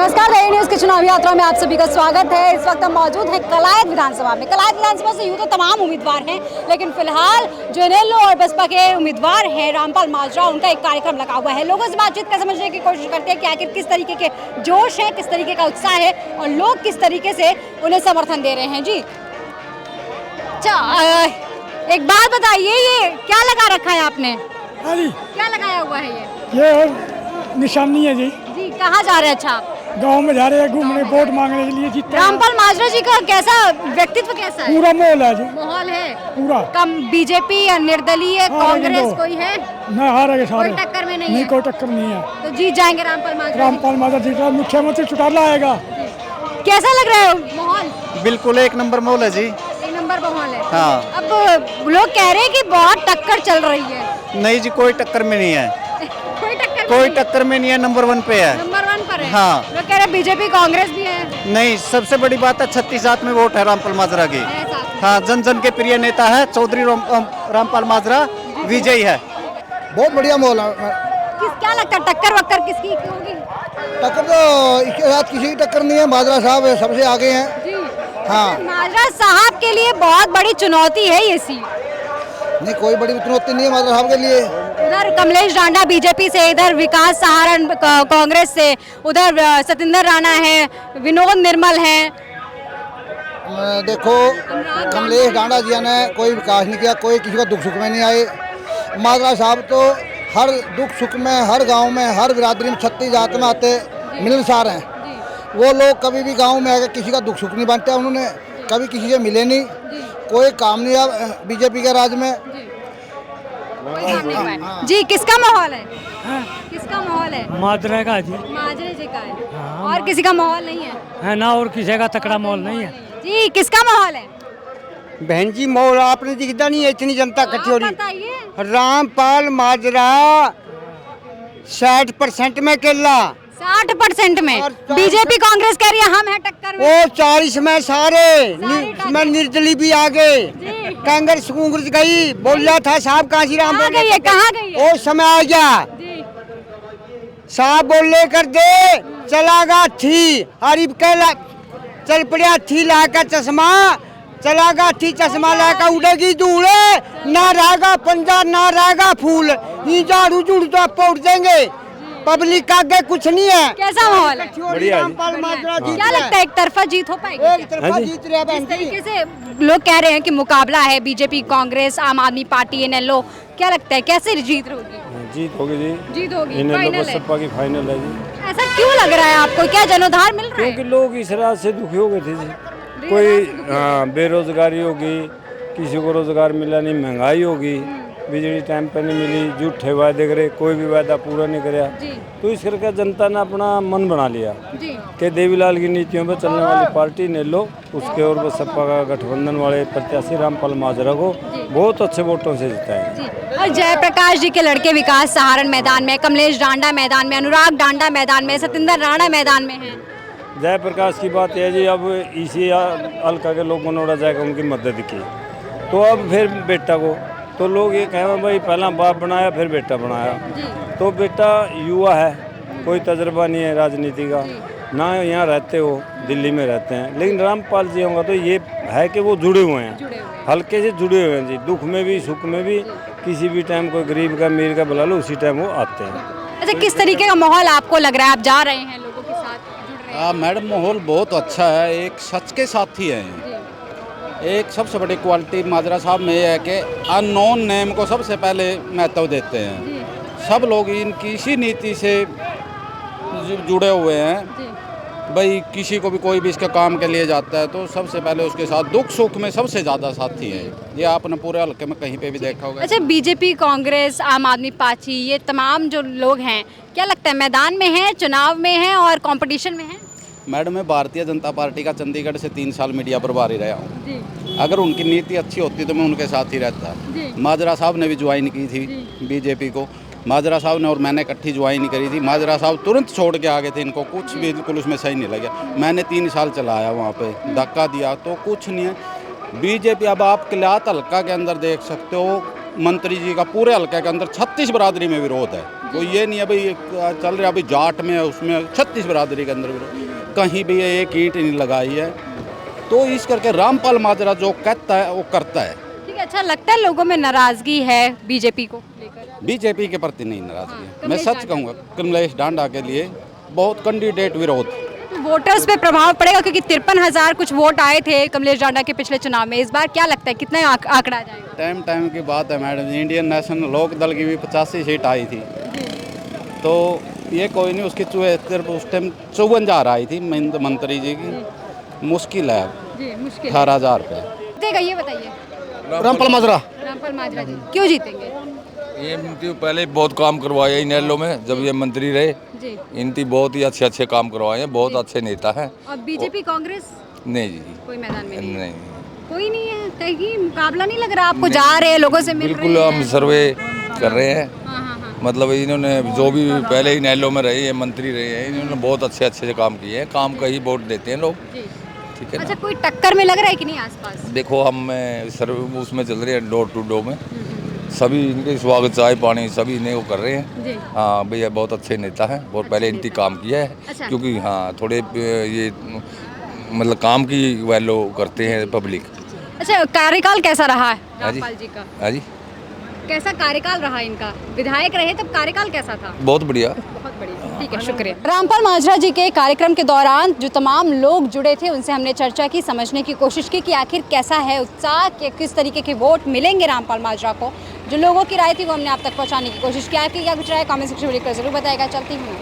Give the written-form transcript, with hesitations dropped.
नमस्कार, नई न्यूज़ की चुनावी यात्रा में आप सभी का स्वागत है। इस वक्त हम मौजूद हैं कलायत विधानसभा में। कलायत विधानसभा से यूँ तो तमाम उम्मीदवार हैं, लेकिन फिलहाल जो इनेलो और बसपा के उम्मीदवार हैं रामपाल माजरा, उनका एक कार्यक्रम लगा हुआ है। लोगों से बातचीत कर समझने की कोशिश करते हैं कि आखिर किस तरीके के जोश है, किस तरीके का उत्साह है और लोग किस तरीके से उन्हें समर्थन दे रहे हैं। जी अच्छा, एक बात बताइए, ये क्या लगा रखा है आपने? क्या लगाया हुआ है ये निशानी है जी। जी कहाँ जा रहे हैं? अच्छा, आप गांव में जा रहे हैं घूमने, वोट मांगने के लिए। जीतते रामपाल माजरा जी का कैसा व्यक्तित्व, कैसा है? पूरा माहौल है जी, माहौल है पूरा। कम बीजेपी या निर्दलीय कांग्रेस कोई है? न हारेंगे सारे, कोई टक्कर में नहीं नहीं है? कोई टक्कर नहीं है। तो जीत जाएंगे रामपाल माजरा। रामपाल माजरा जीत रहा, मुख्यमंत्री चुटाला आएगा। कैसा लग रहा है माहौल? बिल्कुल एक नंबर माहौल है जी। एक नंबर माहौल है। हाँ। अब लोग कह रहे हैं कि बहुत टक्कर चल रही है। नहीं जी, कोई टक्कर में नहीं है। कोई कोई टक्कर में नहीं है, नंबर 1 पे है। नंबर 1 पर है। हाँ। लोग कह रहे हैं बीजेपी कांग्रेस भी है। नहीं, सबसे बड़ी बात है 36 में वोट है रामपाल माजरा की। हाँ, जन जन के प्रिय नेता है चौधरी रामपाल माजरा, विजयी है। बहुत बढ़िया माहौल है। क्या लगता है टक्कर वक्कर किसकी होगी? टक्कर तो इसके साथ किसी की टक्कर नहीं है, माजरा साहब सबसे आगे हैं। जी हाँ। माजरा साहब के लिए बहुत बड़ी चुनौती है ये सीट। नहीं, कोई बड़ी चुनौती नहीं है माजरा साहब के लिए। उधर कमलेश डांडा बीजेपी से, इधर विकास सहारण कांग्रेस से, उधर सतिंदर राणा है, विनोद निर्मल है। देखो, कमलेश डांडा जी ने कोई विकास नहीं किया, कोई किसी का दुख सुख में नहीं आए। माजरा साहब तो हर दुख सुख में, हर गांव में, हर बिरादरी में 36 जात में आते मिलनसार हैं। वो लोग कभी भी गांव में आकर किसी का दुख सुख नहीं बांटा, उन्होंने कभी किसी से मिले नहीं। कोई काम नहीं है बीजेपी के राज में। जी किसका माहौल है? किसका माहौल है? माजरा का जी। माजरे जी का है। और किसी का माहौल नहीं है ना, और किसी का तकड़ा माहौल नहीं है। जी किसका माहौल है? बहन जी माहौल आपने दिखता नहीं है, इतनी जनता इकट्ठी हो रही। बताइए। रामपाल माजरा 60% में केला, 60% में। और बीजेपी कांग्रेस कह रही है हम है टक्कर में। वो 40 में सारे में निर्दलीय भी आ गए। कांग्रेस गई, बोला था साहब काशी राम कहाँ गई है? कहाँ गई है? वो समय आ गया, साहब बोले कर दे चलागा थी हरीब कहला, चल पड़िया थी लाकर चश्मा, चलागा थी चश्मा लाकर उड़ेगी धूल, ना रहेगा पंजा ना रहेगा फूल, ये झाड़ू झूड़ तो आप उड़ देंगे, पब्लिक का आगे कुछ नहीं है। कैसा माहौल है? बढ़िया। रामपाल माजरा जीत क्या लगता है एक तरफा जीत हो पाएगी? एक तरफा जीत रहा बहन इस जी। तरीके से लोग कह रहे हैं कि मुकाबला है बीजेपी कांग्रेस आम आदमी पार्टी इनेलो, क्या लगता है कैसे जीत होगी? जीत होगी जी, जीत होगी, इनेलो फाइनल है। बसपा की फाइनल है जी। ऐसा क्यों लग रहा है आपको? क्या जनोधार मिल रहा क्योंकि है? लोग इस रात से दुखी हो गए थे जी। कोई बेरोजगारी होगी, किसी को रोजगार मिला नहीं, महंगाई होगी, बिजली टाइम पे नहीं मिली, झूठे वायदे करे, कोई भी वायदा पूरा नहीं कराया, तो इस करके जनता ने अपना मन बना लिया कि देवीलाल की नीतियों पर चलने वाली पार्टी इनेलो, उसके और बसपा का गठबंधन वाले प्रत्याशी रामपाल माजरा को बहुत अच्छे वोटों से जिताएंगे। और जयप्रकाश जी के लड़के विकास सहारण मैदान में, कमलेश डांडा मैदान में, अनुराग डांडा मैदान में, सतिंदर राणा मैदान में है। जयप्रकाश की बात है जी, अब इसी हल्का के लोगों ने उड़ा जाएगा उनकी मदद की, तो अब फिर बेटा को, तो लोग ये कहें भाई पहला बाप बनाया फिर बेटा बनाया, तो बेटा युवा है, कोई तजर्बा नहीं है राजनीति का, ना यहाँ रहते हो, दिल्ली में रहते हैं, लेकिन रामपाल जी होगा तो ये है कि वो जुड़े हुए हैं, हल्के से जुड़े हुए हैं जी, दुख में भी सुख में भी, किसी भी टाइम कोई गरीब का अमीर का बुला लो उसी टाइम वो आते हैं। अच्छा, किस तरीके का माहौल आपको लग रहा है? आप जा रहे हैं लोगों के साथ, जुड़ रहे हैं? मैडम माहौल बहुत अच्छा है, एक सच के साथी हैं। एक सबसे बड़ी क्वालिटी माजरा साहब में ये है कि अननोन नेम को सबसे पहले महत्व देते हैं। सब लोग इनकी इसी नीति से जुड़े हुए हैं। भाई किसी को भी कोई भी इसके काम के लिए जाता है तो सबसे पहले उसके साथ दुख सुख में सबसे ज़्यादा साथी है। ये आपने पूरे हल्के में कहीं पे भी देखा होगा। अच्छा, बीजेपी कांग्रेस आम आदमी पार्टी ये तमाम जो लोग हैं, क्या लगता है मैदान में हैं, चुनाव में हैं और कंपटीशन में हैं? मैडम मैं भारतीय जनता पार्टी का चंडीगढ़ से 3 साल मीडिया प्रभारी रहा हूँ। अगर उनकी नीति अच्छी होती तो मैं उनके साथ ही रहता। माजरा साहब ने भी ज्वाइन की थी बीजेपी को, माजरा साहब ने और मैंने इकट्ठी ज्वाइन करी थी। माजरा साहब तुरंत छोड़ के आ गए थे, इनको कुछ बिल्कुल उसमें सही नहीं लगा। मैंने 3 साल चलाया वहाँ पे, धक्का दिया तो कुछ नहीं है। बीजेपी अब आप किलात हल्का के अंदर देख सकते हो, मंत्री जी का पूरे हल्के के अंदर 36 बरादरी में विरोध है। कोई ये नहीं है भाई चल रहा अभी जाट में है, उसमें 36 बिरादरी के अंदर कहीं भी एक ईंट नहीं लगाई है। तो इस करके रामपाल माजरा जो कहता है वो करता है। ठीक है, अच्छा लगता है लोगों में नाराजगी है बीजेपी को लेकर? बीजेपी के प्रति नहीं नाराजगी है, मैं कमलेश सच कहूँगा कमलेश डांडा के लिए बहुत कैंडिडेट विरोध। तो वोटर्स पे प्रभाव पड़ेगा क्योंकि 53,000 कुछ वोट आए थे कमलेश डांडा के पिछले चुनाव में। इस बार क्या लगता है कितना आंकड़ा जाएगा? टाइम की बात है मैडम, इंडियन नेशनल लोक दल की भी 85 सीट आई थी, तो ये कोई नहीं, उसकी 74 उस टाइम 54,000 आई थी मंत्री जी की, मुश्किल है जी, मुश्किल 18,000 रुपये। जीतेगा ये बताइए? रामपाल माजरा। रामपाल माजरा जी क्यों जीतेंगे? ये इनती पहले बहुत काम करवाया इनेलो में, जब ये मंत्री रहे जी। इनती बहुत ही अच्छे काम करवाए हैं, बहुत अच्छे नेता हैं। और बीजेपी कांग्रेस नहीं जी, कोई मैदान में नहीं है? नहीं कोई नहीं है, कहीं मुकाबला नहीं लग रहा आपको? जा रहे हैं लोगों से मिल रहे बिल्कुल, हैं? हम सर्वे कर रहे हैं। हाँ, हाँ, हाँ। मतलब इन्होंने जो भी पहले इनेलो में रहे ये मंत्री रहे हैं, इन्होंने बहुत अच्छे काम किए हैं, काम का ही वोट देते हैं लोग। जी। ठीक है अच्छा, ना। कोई टक्कर में लग रहा है कि नहीं आसपास? देखो हम सर्वे उसमें चल रहे हैं, डोर टू डोर में सभी इनके स्वागत चाय पानी सभी इन्हें वो कर रहे हैं। जी। हाँ भैया बहुत अच्छे नेता हैं, बहुत पहले इनकी काम किया है। अच्छा। क्योंकि हाँ थोड़े ये मतलब काम की वैल्यू करते हैं पब्लिक। अच्छा, कार्यकाल कैसा रहा है हाँ जी। रामपाल जी का? हाँ जी, कैसा कार्यकाल रहा इनका? विधायक रहे तब कार्यकाल कैसा था? बहुत बढ़िया। बहुत बढ़िया, ठीक है, शुक्रिया। रामपाल माजरा जी के कार्यक्रम के दौरान जो तमाम लोग जुड़े थे उनसे हमने चर्चा की, समझने की कोशिश की कि आखिर कैसा है उत्साह, कि किस तरीके के वोट मिलेंगे रामपाल माजरा को। जो लोगों की राय थी वो हमने आप तक पहुंचाने की कोशिश की। आपकी क्या कुछ राय कमेंट सेक्शन में लिखकर जरूर बताएगा। चलती हूँ।